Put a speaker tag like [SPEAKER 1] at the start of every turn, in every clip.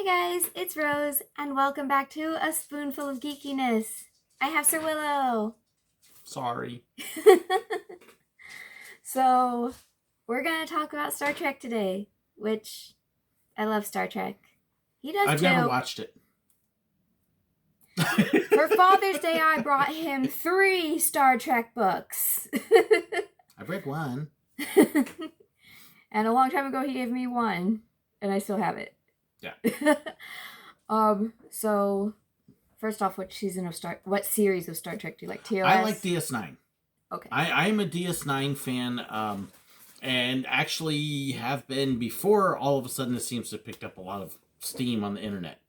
[SPEAKER 1] Hi guys, it's Rose, and welcome back to A Spoonful of Geekiness. I have Sir Willow.
[SPEAKER 2] Sorry.
[SPEAKER 1] So, we're gonna talk about Star Trek today, which I love Star Trek. He does
[SPEAKER 2] I've
[SPEAKER 1] too.
[SPEAKER 2] never watched it.
[SPEAKER 1] For Father's Day, I brought him 3 Star Trek books.
[SPEAKER 2] I've read one.
[SPEAKER 1] And a long time ago, he gave me 1, and I still have it.
[SPEAKER 2] Yeah.
[SPEAKER 1] So first off, what series of Star Trek do you like? TOS?
[SPEAKER 2] I like DS9.
[SPEAKER 1] Okay.
[SPEAKER 2] I'm a DS9 fan, and actually have been before all of a sudden it seems to have picked up a lot of steam on the internet.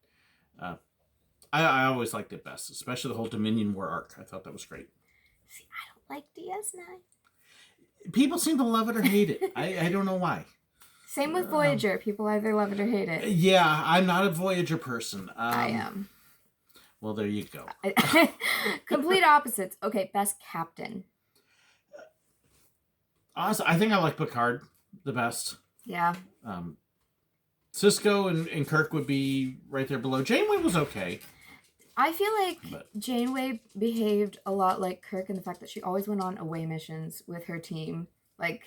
[SPEAKER 2] I always liked it best, especially the whole Dominion War arc. I thought that was great.
[SPEAKER 1] See, I don't like DS9.
[SPEAKER 2] People seem to love it or hate it. I don't know why.
[SPEAKER 1] Same with Voyager. People either love it or hate it.
[SPEAKER 2] Yeah, I'm not a Voyager person.
[SPEAKER 1] I am.
[SPEAKER 2] Well, there you go.
[SPEAKER 1] Complete opposites. Okay, best captain.
[SPEAKER 2] Honestly, I think I like Picard the best.
[SPEAKER 1] Yeah.
[SPEAKER 2] Cisco and Kirk would be right there below. Janeway was okay.
[SPEAKER 1] I feel like Janeway behaved a lot like Kirk in the fact that she always went on away missions with her team. Like,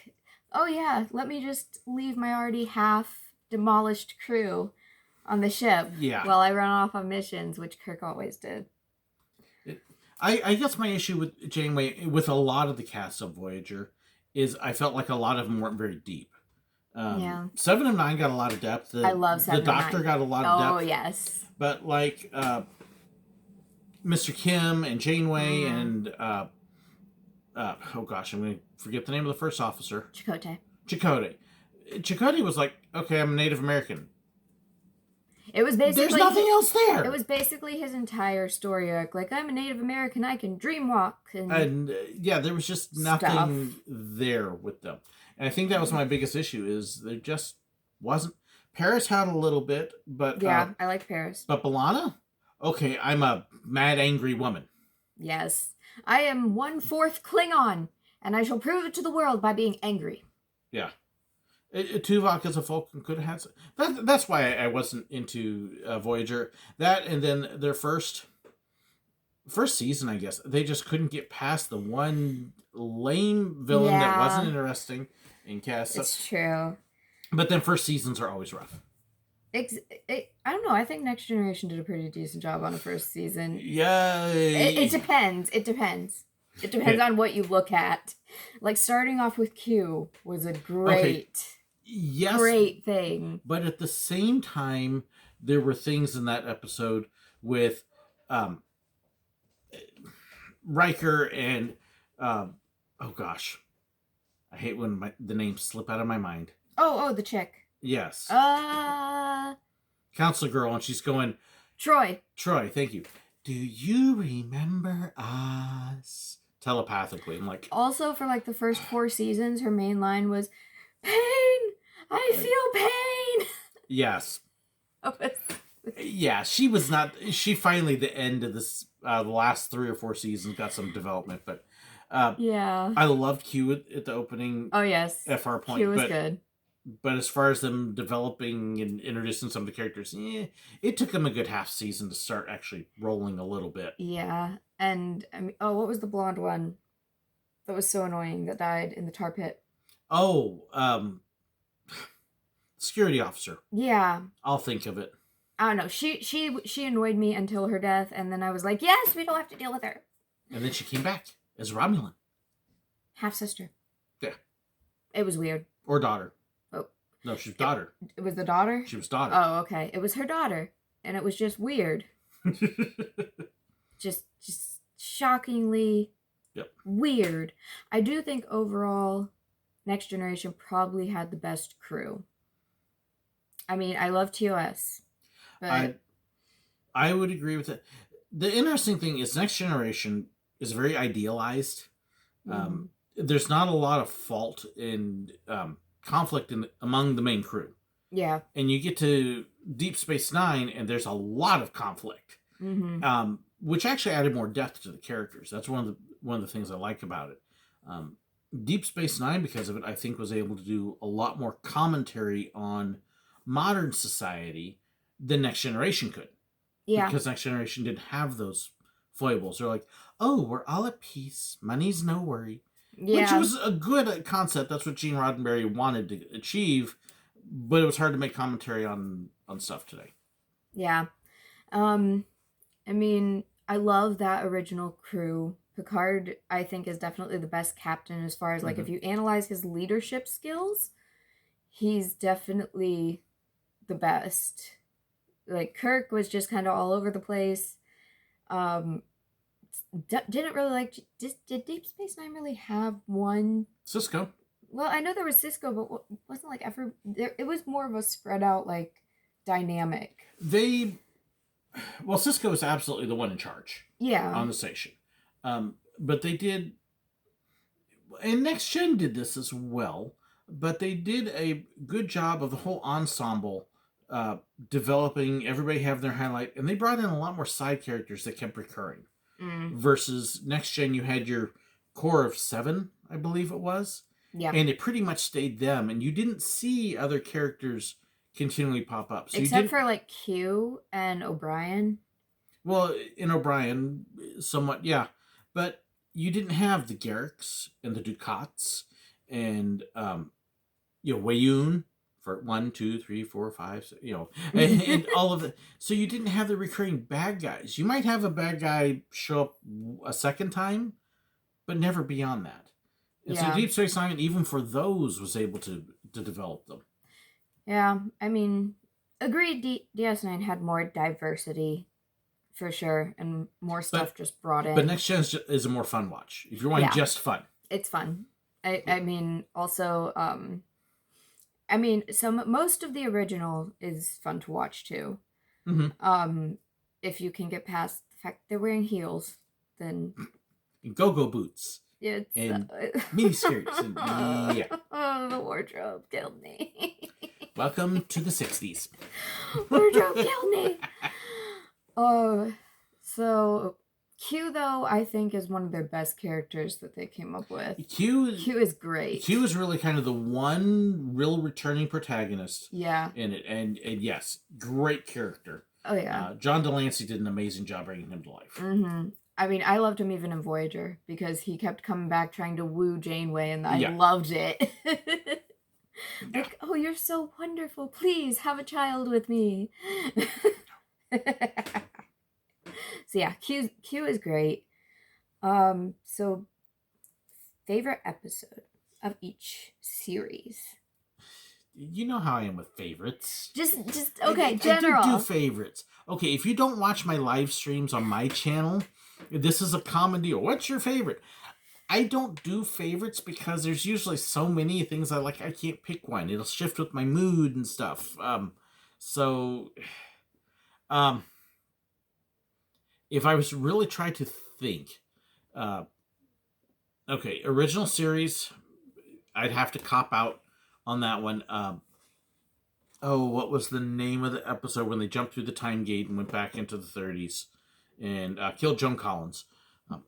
[SPEAKER 1] oh yeah, let me just leave my already half demolished crew on the ship while I run off on missions, which Kirk always did.
[SPEAKER 2] I guess my issue with Janeway, with a lot of the cast of Voyager, is I felt like a lot of them weren't very deep. 7 of 9 got a lot of depth.
[SPEAKER 1] I love 7
[SPEAKER 2] of 9. The Doctor got a lot of depth.
[SPEAKER 1] Oh, yes.
[SPEAKER 2] But like Mr. Kim and Janeway and oh gosh, I'm going to forget the name of the first officer. Chakotay was like, okay, I'm a Native American.
[SPEAKER 1] It was basically...
[SPEAKER 2] There's nothing else there.
[SPEAKER 1] It was basically his entire story arc. Like, I'm a Native American, I can dream walk. And
[SPEAKER 2] there was just nothing there with them. And I think that was my biggest issue, is there just wasn't... Paris had a little bit, but...
[SPEAKER 1] Yeah, I like Paris.
[SPEAKER 2] But B'Elanna? Okay, I'm a mad, angry woman.
[SPEAKER 1] Yes. I am 1/4 Klingon, and I shall prove it to the world by being angry.
[SPEAKER 2] Yeah. Tuvok as a Vulcan could have had... That's why I wasn't into Voyager. That, and then their first season, I guess, they just couldn't get past the one lame villain that wasn't interesting in cast.
[SPEAKER 1] It's true.
[SPEAKER 2] But then first seasons are always rough.
[SPEAKER 1] I don't know. I think Next Generation did a pretty decent job on the first season.
[SPEAKER 2] Yeah.
[SPEAKER 1] It depends. It depends. It depends on what you look at. Like, starting off with Q was a great thing.
[SPEAKER 2] But at the same time, there were things in that episode with Riker and oh gosh, I hate when the names slip out of my mind.
[SPEAKER 1] Oh, the chick.
[SPEAKER 2] Yes. Counselor girl, and she's going...
[SPEAKER 1] Troy,
[SPEAKER 2] thank you. Do you remember us? Telepathically. I'm like...
[SPEAKER 1] Also, for like the first 4 seasons, her main line was, pain! I feel pain!
[SPEAKER 2] Yes. Yeah, she was not... She finally, the end of this, the last 3 or 4 seasons, got some development, but... I loved Q at the opening.
[SPEAKER 1] Oh, yes.
[SPEAKER 2] FR point.
[SPEAKER 1] Q was good.
[SPEAKER 2] But as far as them developing and introducing some of the characters, it took them a good half season to start actually rolling a little bit.
[SPEAKER 1] Yeah. And, what was the blonde one that was so annoying that died in the tar pit?
[SPEAKER 2] Oh, security officer.
[SPEAKER 1] Yeah.
[SPEAKER 2] I'll think of it.
[SPEAKER 1] I don't know. She annoyed me until her death, and then I was like, yes, we don't have to deal with her.
[SPEAKER 2] And then she came back as Romulan.
[SPEAKER 1] Half-sister.
[SPEAKER 2] Yeah. It
[SPEAKER 1] was weird.
[SPEAKER 2] Or daughter.
[SPEAKER 1] Oh.
[SPEAKER 2] No, she was daughter.
[SPEAKER 1] It was the daughter?
[SPEAKER 2] She was daughter.
[SPEAKER 1] Oh, okay. It was her daughter. And it was just weird. just shockingly weird. I do think overall, Next Generation probably had the best crew. I mean, I love TOS. But
[SPEAKER 2] I would agree with it. The interesting thing is Next Generation is very idealized. There's not a lot of fault in conflict among the main crew.
[SPEAKER 1] Yeah.
[SPEAKER 2] And you get to Deep Space Nine, and there's a lot of conflict, which actually added more depth to the characters. That's one of the things I like about it. Deep Space Nine, because of it, I think was able to do a lot more commentary on modern society than Next Generation could.
[SPEAKER 1] Yeah.
[SPEAKER 2] Because Next Generation didn't have those foibles. They're like, oh, we're all at peace. Money's no worry.
[SPEAKER 1] Yeah.
[SPEAKER 2] Which was a good concept. That's what Gene Roddenberry wanted to achieve. But it was hard to make commentary on stuff today.
[SPEAKER 1] Yeah. I mean, I love that original crew. Picard, I think, is definitely the best captain as far as, like, if you analyze his leadership skills, he's definitely the best. Like, Kirk was just kind of all over the place. Didn't really like... Did Deep Space Nine really have one?
[SPEAKER 2] Cisco.
[SPEAKER 1] Well, I know there was Cisco, but wasn't, like, it was more of a spread out, like, dynamic.
[SPEAKER 2] Well, Cisco was absolutely the one in charge.
[SPEAKER 1] Yeah.
[SPEAKER 2] On the station. But they did... And Next Gen did this as well. But they did a good job of the whole ensemble developing, everybody having their highlight. And they brought in a lot more side characters that kept recurring. Versus Next Gen, you had your core of 7, I believe it was.
[SPEAKER 1] Yeah.
[SPEAKER 2] And it pretty much stayed them. And you didn't see other characters continually pop up. So
[SPEAKER 1] except for, like, Q and O'Brien.
[SPEAKER 2] Well, in O'Brien, somewhat, yeah. But you didn't have the Garricks and the Ducats and, Wayun for 1, 2, 3, 4, 5, and all of it. So you didn't have the recurring bad guys. You might have a bad guy show up a second time, but never beyond that. And so Deep Space Nine, even for those, was able to develop them.
[SPEAKER 1] Yeah, I mean, agreed, DS9 had more diversity, for sure, and more stuff just brought in.
[SPEAKER 2] But Next Gen is a more fun watch. If you're wanting just fun.
[SPEAKER 1] It's fun. I mean, also, most of the original is fun to watch, too.
[SPEAKER 2] Mm-hmm.
[SPEAKER 1] If you can get past the fact they're wearing heels, then...
[SPEAKER 2] Go-go boots.
[SPEAKER 1] It's...
[SPEAKER 2] And miniskirts. And, yeah.
[SPEAKER 1] Oh, the wardrobe killed me.
[SPEAKER 2] Welcome to the 60s.
[SPEAKER 1] Wardrobe killed me. Oh, so Q, though, I think is one of their best characters that they came up with. Q is great.
[SPEAKER 2] Q is really kind of the one real returning protagonist.
[SPEAKER 1] Yeah.
[SPEAKER 2] In it, and yes, great character.
[SPEAKER 1] Oh yeah.
[SPEAKER 2] John Delancey did an amazing job bringing him to life.
[SPEAKER 1] Mm-hmm. I mean, I loved him even in Voyager because he kept coming back trying to woo Janeway, and I loved it. Like, oh, you're so wonderful. Please have a child with me. So yeah, Q is great. So favorite episode of each series.
[SPEAKER 2] You know how I am with favorites.
[SPEAKER 1] Just okay, general.
[SPEAKER 2] I do favorites. Okay, if you don't watch my live streams on my channel, this is a common deal. What's your favorite? I don't do favorites because there's usually so many things I like. I can't pick one. It'll shift with my mood and stuff. If I was really trying to think, okay, original series, I'd have to cop out on that one. What was the name of the episode when they jumped through the time gate and went back into the 30s and killed Joan Collins?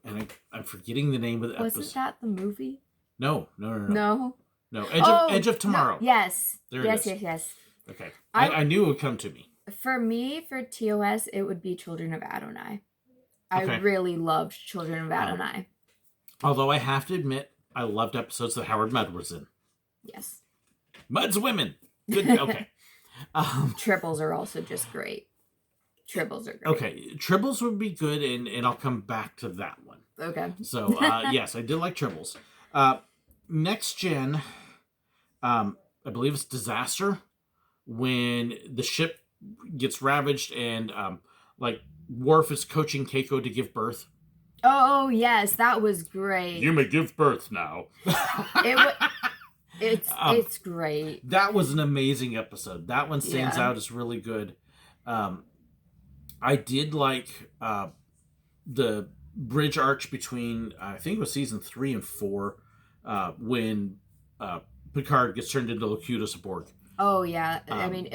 [SPEAKER 2] And I'm forgetting the name of the episode.
[SPEAKER 1] Wasn't that the movie?
[SPEAKER 2] No.
[SPEAKER 1] No?
[SPEAKER 2] No, Edge of Tomorrow.
[SPEAKER 1] No. Yes.
[SPEAKER 2] There
[SPEAKER 1] yes,
[SPEAKER 2] it is.
[SPEAKER 1] Yes.
[SPEAKER 2] Okay. I knew it would come to me.
[SPEAKER 1] For me, for TOS, it would be Children of Adonai. I really loved Children of Adonai.
[SPEAKER 2] Although I have to admit, I loved episodes that Howard Mudd was in.
[SPEAKER 1] Yes.
[SPEAKER 2] Mudd's women. Good. Okay.
[SPEAKER 1] Tribbles are also just great. Tribbles are great.
[SPEAKER 2] Okay. Tribbles would be good, and I'll come back to that one.
[SPEAKER 1] Okay.
[SPEAKER 2] So, yes, I did like Tribbles. Next Gen, I believe it's Disaster, when the ship gets ravaged and, Worf is coaching Keiko to give birth.
[SPEAKER 1] Oh, yes, that was great.
[SPEAKER 2] You may give birth now.
[SPEAKER 1] It's great.
[SPEAKER 2] That was an amazing episode. That one stands out as really good. I did like the bridge arch between, I think it was season 3 and 4, when Picard gets turned into Locutus Borg.
[SPEAKER 1] Oh, yeah. I mean,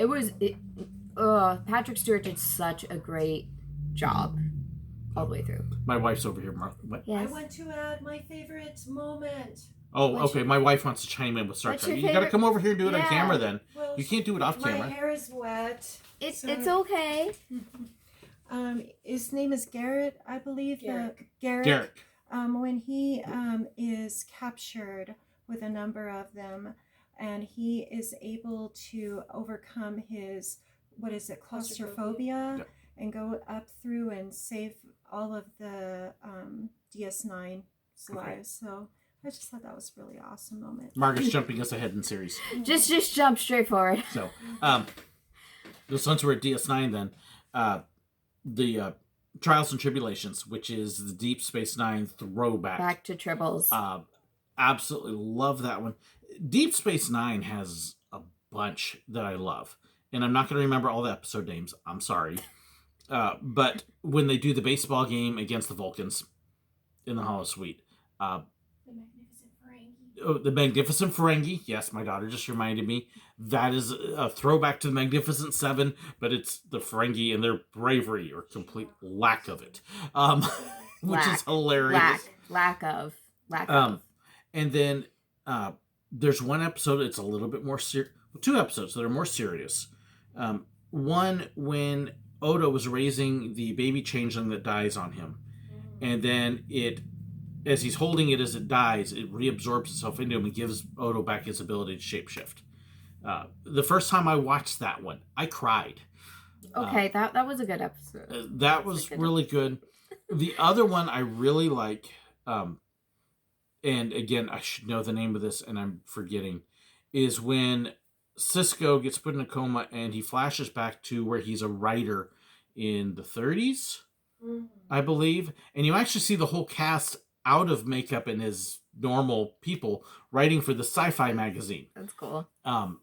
[SPEAKER 1] Patrick Stewart did such a great job all the way through.
[SPEAKER 2] My wife's over here, Martha. What?
[SPEAKER 1] Yes.
[SPEAKER 3] I want to add my favorite moment.
[SPEAKER 2] Oh, okay. My wife wants to chime in with Star
[SPEAKER 1] What's
[SPEAKER 2] Trek.
[SPEAKER 1] your
[SPEAKER 2] You got to
[SPEAKER 1] favorite-
[SPEAKER 2] come over here and do it on
[SPEAKER 1] Yeah.
[SPEAKER 2] camera then.
[SPEAKER 3] Well,
[SPEAKER 2] You can't do it off
[SPEAKER 3] my
[SPEAKER 2] camera.
[SPEAKER 3] hair is wet.
[SPEAKER 1] It's
[SPEAKER 3] so-
[SPEAKER 1] okay.
[SPEAKER 3] His name is Garrett, I believe.
[SPEAKER 2] Garrick.
[SPEAKER 3] When he is captured with a number of them, and he is able to overcome his, claustrophobia,
[SPEAKER 2] Yep.
[SPEAKER 3] and go up through and save all of the DS9's lives. So I just thought that was a really awesome moment.
[SPEAKER 2] Margaret's jumping us ahead in series.
[SPEAKER 1] Just jump straight forward.
[SPEAKER 2] So, since we're at DS9 then, the Trials and Tribulations, which is the Deep Space Nine throwback.
[SPEAKER 1] Back to Tribbles.
[SPEAKER 2] Absolutely love that one. Deep Space Nine has a bunch that I love. And I'm not going to remember all the episode names. I'm sorry. But when they do the baseball game against the Vulcans in the Holosuite, the Magnificent Ferengi. Yes, my daughter just reminded me. That is a throwback to the Magnificent Seven, but it's the Ferengi and their bravery or complete lack of it, which is hilarious.
[SPEAKER 1] Lack of.
[SPEAKER 2] And then there's one episode. It's a little bit more serious. Two episodes that are more serious. One when Odo was raising the baby changeling that dies on him, and then as he's holding it as it dies, it reabsorbs itself into him and gives Odo back his ability to shapeshift. The first time I watched that one, I cried.
[SPEAKER 1] Okay, that was a good episode.
[SPEAKER 2] That was really good. The other one I really like, and again, I should know the name of this and I'm forgetting, is when Cisco gets put in a coma and he flashes back to where he's a writer in the 30s, I believe. And you actually see the whole cast out of makeup and his normal people writing for the sci-fi magazine.
[SPEAKER 1] That's cool.
[SPEAKER 2] And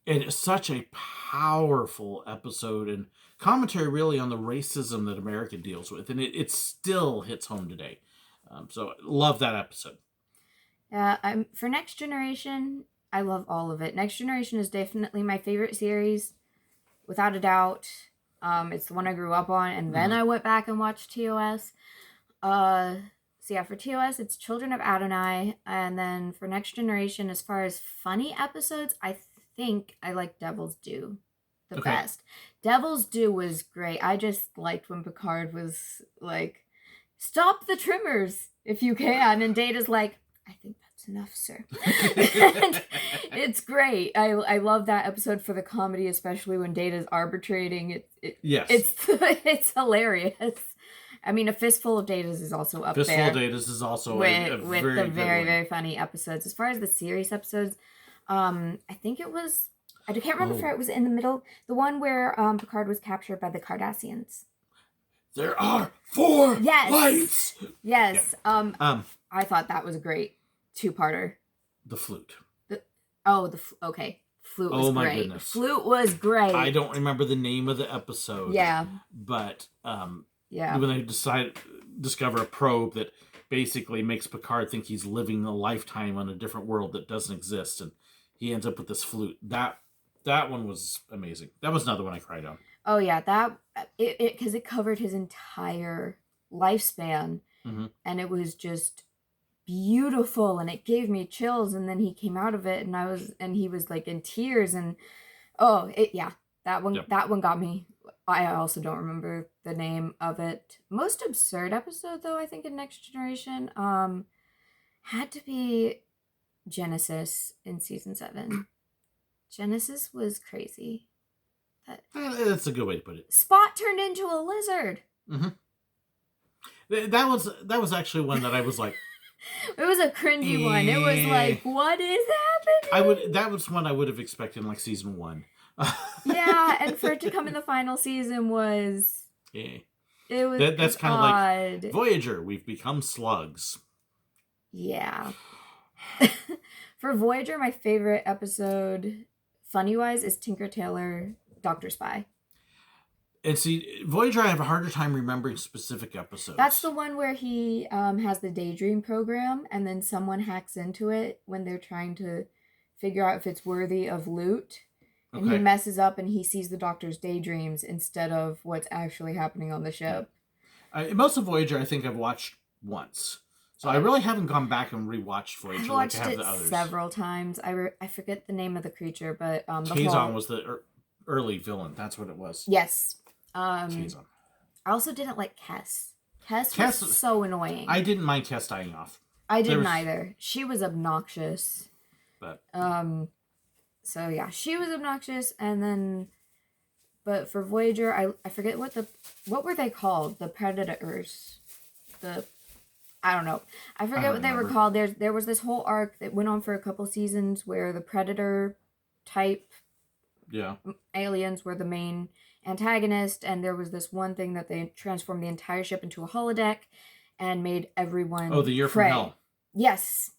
[SPEAKER 2] it's such a powerful episode and commentary really on the racism that America deals with. And it still hits home today. So love that episode.
[SPEAKER 1] For Next Generation, I love all of it. Next Generation is definitely my favorite series, without a doubt. It's the one I grew up on, and then I went back and watched TOS. So yeah, for TOS, it's Children of Adonai. And then for Next Generation, as far as funny episodes, I think I like Devil's Due the best. Devil's Due was great. I just liked when Picard was like, stop the trimmers if you can. And Data's like, I think that's enough, sir. And it's great. I love that episode for the comedy, especially when Data's arbitrating.
[SPEAKER 2] Yes.
[SPEAKER 1] It's hilarious. I mean, A Fistful of Datas is also up there.
[SPEAKER 2] Fistful of Datas is also
[SPEAKER 1] with
[SPEAKER 2] very
[SPEAKER 1] the very funny episodes. As far as the series episodes, I think it was, I can't remember if it was in the middle, the one where Picard was captured by the Cardassians.
[SPEAKER 2] There are 4
[SPEAKER 1] Yes.
[SPEAKER 2] lights.
[SPEAKER 1] Yes.
[SPEAKER 2] Yeah.
[SPEAKER 1] I thought that was a great two-parter.
[SPEAKER 2] The flute.
[SPEAKER 1] Okay. Flute was
[SPEAKER 2] my
[SPEAKER 1] great.
[SPEAKER 2] goodness.
[SPEAKER 1] Flute was great.
[SPEAKER 2] I don't remember the name of the episode.
[SPEAKER 1] Yeah.
[SPEAKER 2] But
[SPEAKER 1] yeah.
[SPEAKER 2] when they discover a probe that basically makes Picard think he's living a lifetime on a different world that doesn't exist, and he ends up with this flute. That one was amazing. That was another one I cried on.
[SPEAKER 1] Oh yeah, because it covered his entire lifespan, and it was just beautiful, and it gave me chills. And then he came out of it, and he was like in tears, and that one got me. I also don't remember the name of it. Most absurd episode though, I think in Next Generation, had to be Genesis in season 7. Genesis was crazy.
[SPEAKER 2] That's a good way to put it.
[SPEAKER 1] Spot turned into a lizard.
[SPEAKER 2] That was actually one that I was like.
[SPEAKER 1] It was a cringy one. It was like, what is happening?
[SPEAKER 2] That was one I would have expected in like season 1.
[SPEAKER 1] Yeah, and for it to come in the final season was.
[SPEAKER 2] Yeah.
[SPEAKER 1] It was.
[SPEAKER 2] That's kind of like Voyager. We've become slugs.
[SPEAKER 1] Yeah. For Voyager, my favorite episode, funny wise, is Tinker Tailor Dr. Spy.
[SPEAKER 2] And see, Voyager, I have a harder time remembering specific episodes.
[SPEAKER 1] That's the one where he has the daydream program, and then someone hacks into it when they're trying to figure out if it's worthy of loot. And he messes up and he sees the Doctor's daydreams instead of what's actually happening on the ship.
[SPEAKER 2] Most of Voyager, I think I've watched once. So I really haven't gone back and rewatched Voyager
[SPEAKER 1] I've
[SPEAKER 2] like
[SPEAKER 1] watched
[SPEAKER 2] I have
[SPEAKER 1] it
[SPEAKER 2] the others.
[SPEAKER 1] several times. I forget the name of the creature, but
[SPEAKER 2] Kazon was the early villain. That's what it was.
[SPEAKER 1] Yes.
[SPEAKER 2] Kazon.
[SPEAKER 1] I also didn't like Kess. Kess was so annoying.
[SPEAKER 2] I didn't mind Kess dying off.
[SPEAKER 1] I didn't either. She was obnoxious.
[SPEAKER 2] But
[SPEAKER 1] so yeah, she was obnoxious, and then but for Voyager, I forget what were they called? The Predators. I don't know. I forget what they were called. There was this whole arc that went on for a couple seasons where the Predator type aliens were the main antagonist, and there was this one thing that they transformed the entire ship into a holodeck and made everyone
[SPEAKER 2] the Year from Hell.
[SPEAKER 1] Yes.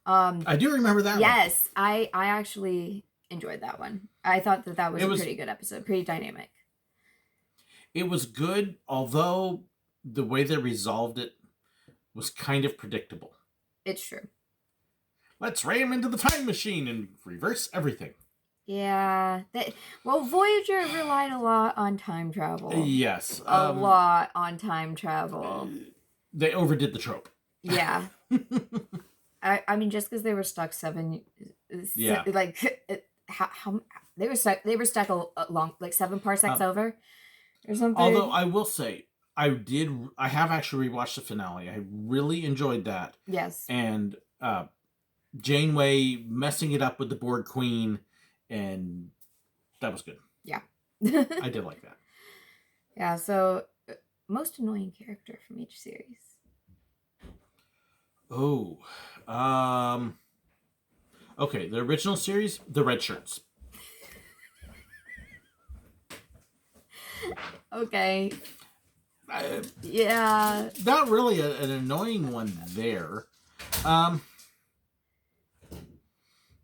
[SPEAKER 2] I do remember that one.
[SPEAKER 1] Yes, I actually enjoyed that one. I thought that was a pretty good episode, pretty dynamic.
[SPEAKER 2] It was good, although the way they resolved it was kind of predictable.
[SPEAKER 1] It's true.
[SPEAKER 2] Let's ram into the time machine and reverse everything.
[SPEAKER 1] Yeah. Voyager relied a lot on time travel.
[SPEAKER 2] Yes.
[SPEAKER 1] A lot on time travel.
[SPEAKER 2] They overdid the trope.
[SPEAKER 1] Yeah. I mean, just because they were stuck how they were stuck a long, like 7 parsecs over or something.
[SPEAKER 2] Although I will say, I have actually rewatched the finale. I really enjoyed that.
[SPEAKER 1] Yes.
[SPEAKER 2] And Janeway messing it up with the Borg Queen, and that was good.
[SPEAKER 1] Yeah.
[SPEAKER 2] I did like that.
[SPEAKER 1] Yeah, so most annoying character from each series.
[SPEAKER 2] Oh. Okay, the original series, the red shirts.
[SPEAKER 1] Okay. Yeah.
[SPEAKER 2] Not really an annoying one there.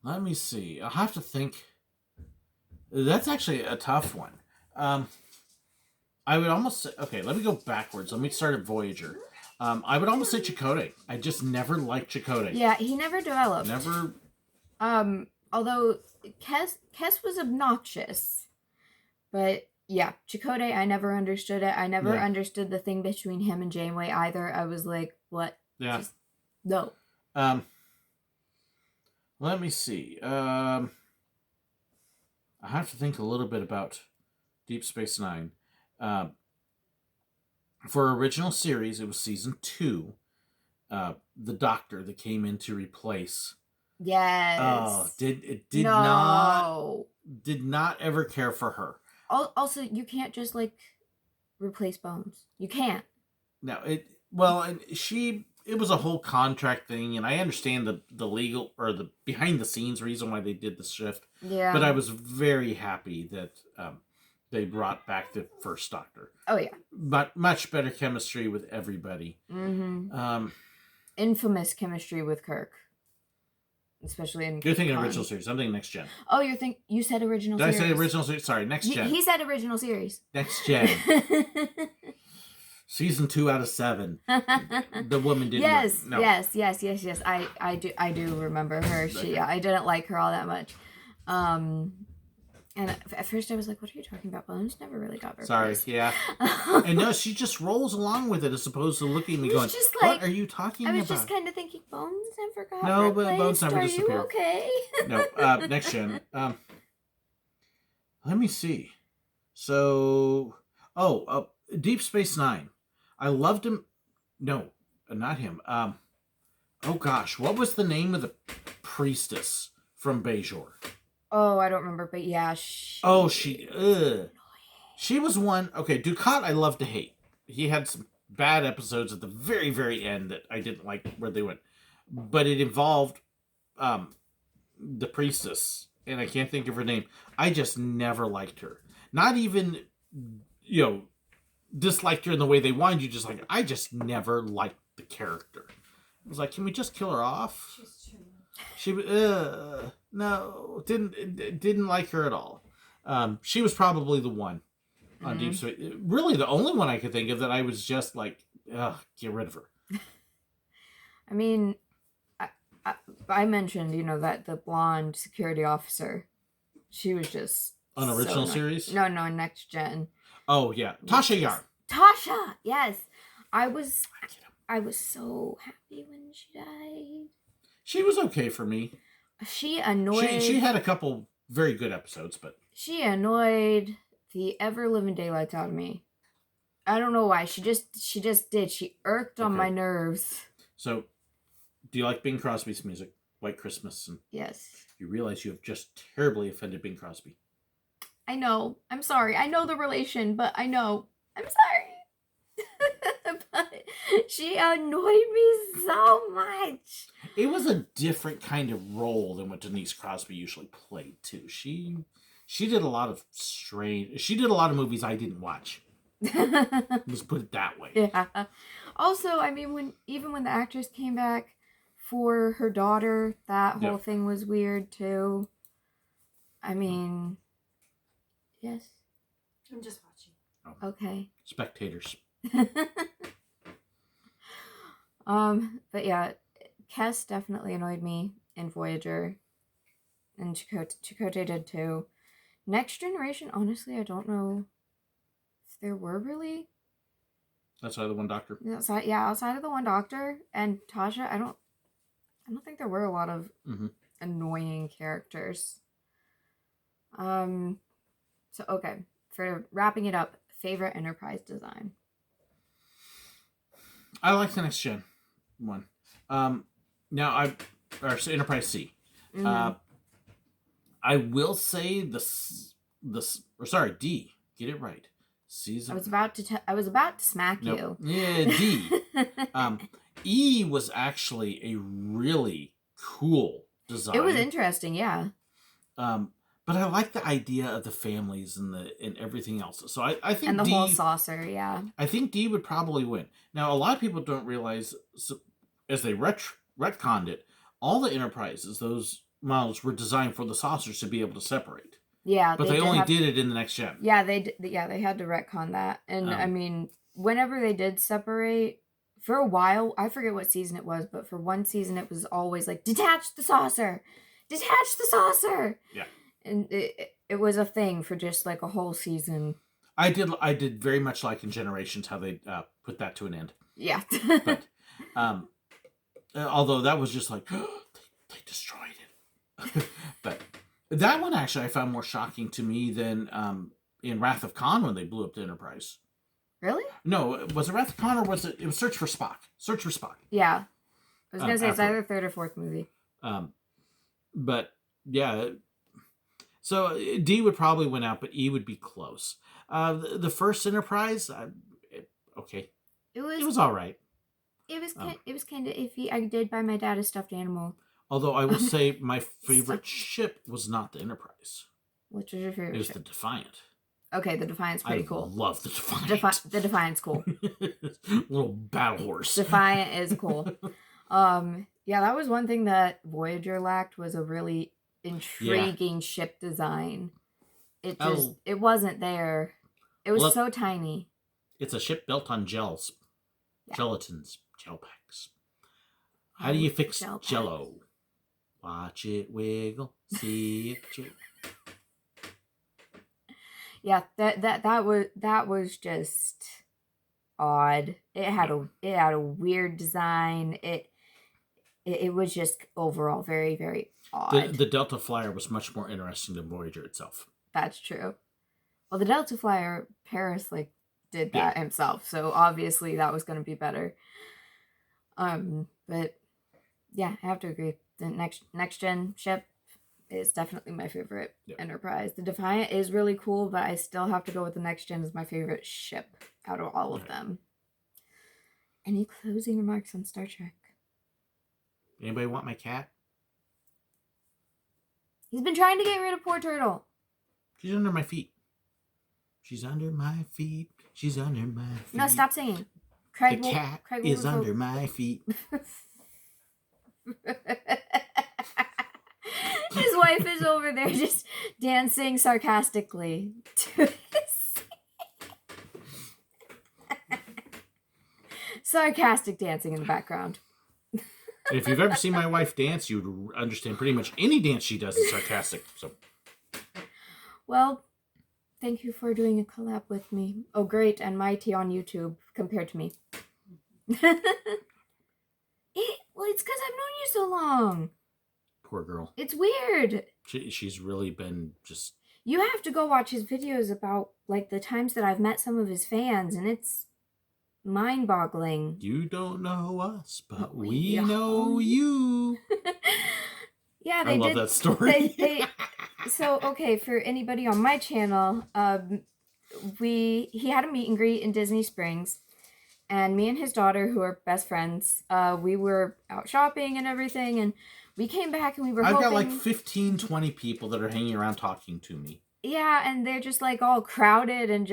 [SPEAKER 2] Let me see. I'll have to think. That's actually a tough one. I would almost say, okay, let me go backwards. Let me start at Voyager. I would almost say Chakotay. I just never liked Chakotay.
[SPEAKER 1] Yeah, he never developed.
[SPEAKER 2] Never.
[SPEAKER 1] Although Kes was obnoxious, but yeah, Chakotay, I never understood it. I never understood the thing between him and Janeway either. I was like, what?
[SPEAKER 2] Yeah.
[SPEAKER 1] Just, no.
[SPEAKER 2] Let me see. I have to think a little bit about Deep Space Nine. For original series, it was season 2. The Doctor that came in to replace.
[SPEAKER 1] Yes.
[SPEAKER 2] Oh, did not ever care for her.
[SPEAKER 1] Also, you can't just like replace Bones. You can't.
[SPEAKER 2] No, it was a whole contract thing, and I understand the legal or the behind the scenes reason why they did the shift.
[SPEAKER 1] Yeah.
[SPEAKER 2] But I was very happy that they brought back the first Doctor.
[SPEAKER 1] Oh yeah.
[SPEAKER 2] But much better chemistry with everybody.
[SPEAKER 1] Mm-hmm. Infamous chemistry with Kirk. Especially in
[SPEAKER 2] You're thinking original series. I'm thinking next gen.
[SPEAKER 1] Oh, you said original series.
[SPEAKER 2] Did I say original series? Sorry, next gen.
[SPEAKER 1] He said original series.
[SPEAKER 2] Next gen. Season 2 out of 7. The woman didn't.
[SPEAKER 1] Yes,
[SPEAKER 2] no.
[SPEAKER 1] yes. I do remember her. I didn't like her all that much. And at first I was like, what are you talking about? Bones never really got her.
[SPEAKER 2] Sorry, yeah. And no, she just rolls along with it as opposed to looking at me going, what are you talking about?
[SPEAKER 1] I was just kind of thinking, Bones never got
[SPEAKER 2] No,
[SPEAKER 1] replaced.
[SPEAKER 2] but Bones never disappeared.
[SPEAKER 1] Are you okay?
[SPEAKER 2] No, next gen. Let me see. So, Deep Space Nine. I loved him. No, not him. Oh gosh, what was the name of the priestess from Bajor?
[SPEAKER 1] Oh, I don't remember, but yeah. She
[SPEAKER 2] was one. Okay, Ducat I love to hate. He had some bad episodes at the very, very end that I didn't like where they went. But it involved the priestess, and I can't think of her name. I just never liked her. Not even, disliked her in the way they wanted you, just like, I just never liked the character. I was like, can we just kill her off?
[SPEAKER 3] She's too much.
[SPEAKER 2] She no, didn't like her at all. She was probably the one on Deep Space. Really, the only one I could think of that I was just like, get rid of her.
[SPEAKER 1] I mean, I mentioned, that the blonde security officer, she was just
[SPEAKER 2] on original series.
[SPEAKER 1] No, next gen.
[SPEAKER 2] Oh yeah, Tasha Yar.
[SPEAKER 1] Tasha, yes, I was I was so happy when she died.
[SPEAKER 2] She was okay for me.
[SPEAKER 1] She annoyed.
[SPEAKER 2] She had a couple very good episodes, but
[SPEAKER 1] she annoyed the ever living daylights out of me. I don't know why. She just did. She irked on my nerves.
[SPEAKER 2] So, do you like Bing Crosby's music? White Christmas, and
[SPEAKER 1] yes.
[SPEAKER 2] You realize you have just terribly offended Bing Crosby.
[SPEAKER 1] I know. I'm sorry. I know the relation, but I know. I'm sorry. But she annoyed me so much.
[SPEAKER 2] It was a different kind of role than what Denise Crosby usually played too. She did a lot of She did a lot of movies I didn't watch. Let's put it that way.
[SPEAKER 1] Yeah. Also, I mean, when the actress came back for her daughter, that whole thing was weird too. I mean, yes.
[SPEAKER 3] I'm just watching.
[SPEAKER 2] Oh.
[SPEAKER 1] Okay.
[SPEAKER 2] Spectators.
[SPEAKER 1] But yeah, Kes definitely annoyed me in Voyager, and Chakotay did too. Next Generation, honestly, I don't know if there were really.
[SPEAKER 2] Outside of the One Doctor.
[SPEAKER 1] Outside of the One Doctor and Tasha, I don't think there were a lot of annoying characters. So okay, for wrapping it up, favorite Enterprise design.
[SPEAKER 2] I like the Next Gen one. Now Enterprise C. I will say D. Get it right. Season.
[SPEAKER 1] I was about to smack you.
[SPEAKER 2] Yeah, D. E was actually a really cool design.
[SPEAKER 1] It was interesting, yeah.
[SPEAKER 2] But I like the idea of the families and everything else. So I think
[SPEAKER 1] and the whole saucer, yeah.
[SPEAKER 2] I think D would probably win. Now a lot of people don't realize, as they retconned it, all the Enterprises, those models were designed for the saucers to be able to separate.
[SPEAKER 1] Yeah,
[SPEAKER 2] but they only did it in the Next Gen.
[SPEAKER 1] Yeah, they had to retcon that, and I mean, whenever they did separate, for a while, I forget what season it was, but for one season it was always like, detach the saucer, yeah, and it was a thing for just like a whole season.
[SPEAKER 2] I did very much like in Generations how they put that to an end.
[SPEAKER 1] Yeah,
[SPEAKER 2] but although that was just like they destroyed it, but. That one actually I found more shocking to me than in Wrath of Khan when they blew up the Enterprise.
[SPEAKER 1] Really?
[SPEAKER 2] No, was it Wrath of Khan or was it was Search for Spock? Search for Spock.
[SPEAKER 1] Yeah. I was going to say it's either third or fourth movie.
[SPEAKER 2] But yeah. So D would probably win out, but E would be close. The first Enterprise, okay. It was all right.
[SPEAKER 1] It was kind of iffy. I did buy my dad a stuffed animal.
[SPEAKER 2] Although I will say my favorite ship was not the Enterprise.
[SPEAKER 1] Which was your favorite ship?
[SPEAKER 2] It was the Defiant.
[SPEAKER 1] Okay, the Defiant's pretty cool.
[SPEAKER 2] I love the Defiant.
[SPEAKER 1] The Defiant's cool.
[SPEAKER 2] Little battle horse.
[SPEAKER 1] Defiant is cool. Yeah, that was one thing that Voyager lacked, was a really intriguing ship design. It wasn't there. It was so tiny.
[SPEAKER 2] It's a ship built on gels. Yeah. Gelatins. Gel packs. How do you fix Jello? Watch it wiggle, see it chip. Yeah,
[SPEAKER 1] that was just odd. It had a weird design. It was just overall very, very odd.
[SPEAKER 2] The Delta Flyer was much more interesting than Voyager itself.
[SPEAKER 1] That's true. Well, the Delta Flyer, Paris did that himself, so obviously that was going to be better. But yeah, I have to agree. The next gen ship is definitely my favorite Enterprise. The Defiant is really cool, but I still have to go with the next gen as my favorite ship out of all of them. Any closing remarks on Star Trek?
[SPEAKER 2] Anybody want my cat?
[SPEAKER 1] He's been trying to get rid of poor Turtle.
[SPEAKER 2] She's under my feet. She's under my feet. She's under my feet.
[SPEAKER 1] No, stop singing.
[SPEAKER 2] Craig is under my feet.
[SPEAKER 1] His wife is over there just dancing sarcastically to sarcastic dancing in the background.
[SPEAKER 2] If you've ever seen my wife dance, you'd understand pretty much any dance she does is sarcastic. So,
[SPEAKER 1] well, thank you for doing a collab with me. Oh, great and mighty on YouTube compared to me. Well, it's because I've known you so long.
[SPEAKER 2] Poor girl.
[SPEAKER 1] It's weird.
[SPEAKER 2] She's really been just...
[SPEAKER 1] You have to go watch his videos about, like, the times that I've met some of his fans, and it's mind-boggling.
[SPEAKER 2] You don't know us, but we know you.
[SPEAKER 1] Yeah,
[SPEAKER 2] I love that story.
[SPEAKER 1] So, okay, for anybody on my channel, he had a meet and greet in Disney Springs, and me and his daughter, who are best friends, we were out shopping and everything, and we came back and we were
[SPEAKER 2] I've
[SPEAKER 1] hoping...
[SPEAKER 2] got like 15, 20 people that are hanging around talking to me.
[SPEAKER 1] Yeah, and they're just like all crowded and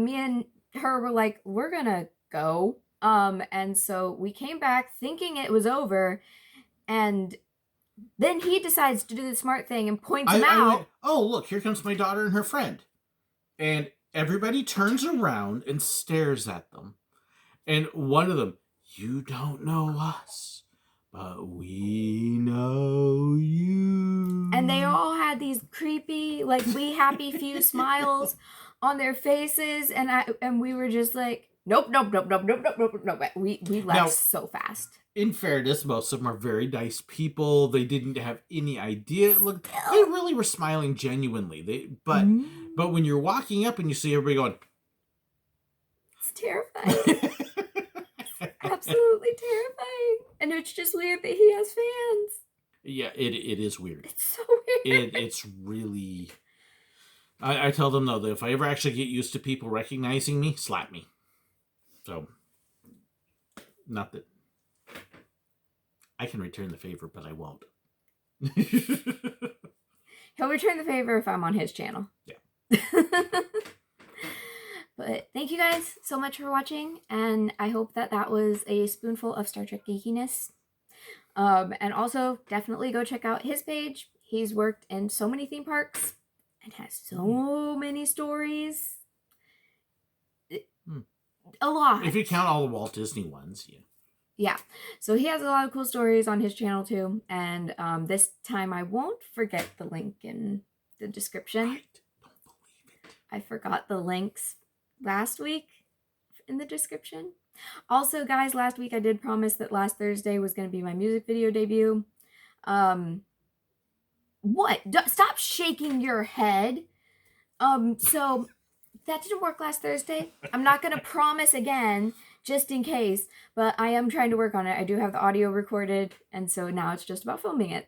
[SPEAKER 1] me and her were like, we're gonna go. And so we came back thinking it was over, and then he decides to do the smart thing and points him out.
[SPEAKER 2] I went, oh, look, here comes my daughter and her friend. And everybody turns around and stares at them. And one of them, you don't know us, but we know you.
[SPEAKER 1] And they all had these creepy, like, we happy few smiles on their faces, and we were just like, nope. We left
[SPEAKER 2] now,
[SPEAKER 1] so fast.
[SPEAKER 2] In fairness, most of them are very nice people. They didn't have any idea. Look, they really were smiling genuinely. But when you're walking up and you see everybody going,
[SPEAKER 1] it's terrifying. Absolutely terrifying. And it's just weird that he has fans.
[SPEAKER 2] Yeah, it is weird.
[SPEAKER 1] It's so weird.
[SPEAKER 2] It's really... I tell them, though, that if I ever actually get used to people recognizing me, slap me. So, not that... I can return the favor, but I won't.
[SPEAKER 1] He'll return the favor if I'm on his channel.
[SPEAKER 2] Yeah.
[SPEAKER 1] But thank you guys so much for watching, and I hope that was a spoonful of Star Trek geekiness. And also, definitely go check out his page. He's worked in so many theme parks and has so many stories. A lot.
[SPEAKER 2] If you count all the Walt Disney ones, yeah.
[SPEAKER 1] Yeah, so he has a lot of cool stories on his channel too, and this time I won't forget the link in the description.
[SPEAKER 2] I don't believe it.
[SPEAKER 1] I forgot the links last week in the description. Also, guys, last week I did promise that last Thursday was going to be my music video debut. What? Stop shaking your head. So that didn't work last Thursday. I'm not going to promise again, just in case, but I am trying to work on it. I do have the audio recorded, and so now it's just about filming it.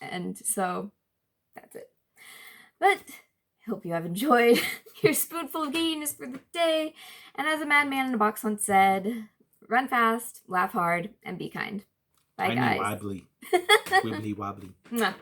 [SPEAKER 1] And so that's it. But I hope you have enjoyed your spoonful of geekiness for the day. And as a madman in a box once said, run fast, laugh hard, and be kind. Bye, guys.
[SPEAKER 2] Wobbly. Wibbly wobbly.
[SPEAKER 1] Mwah.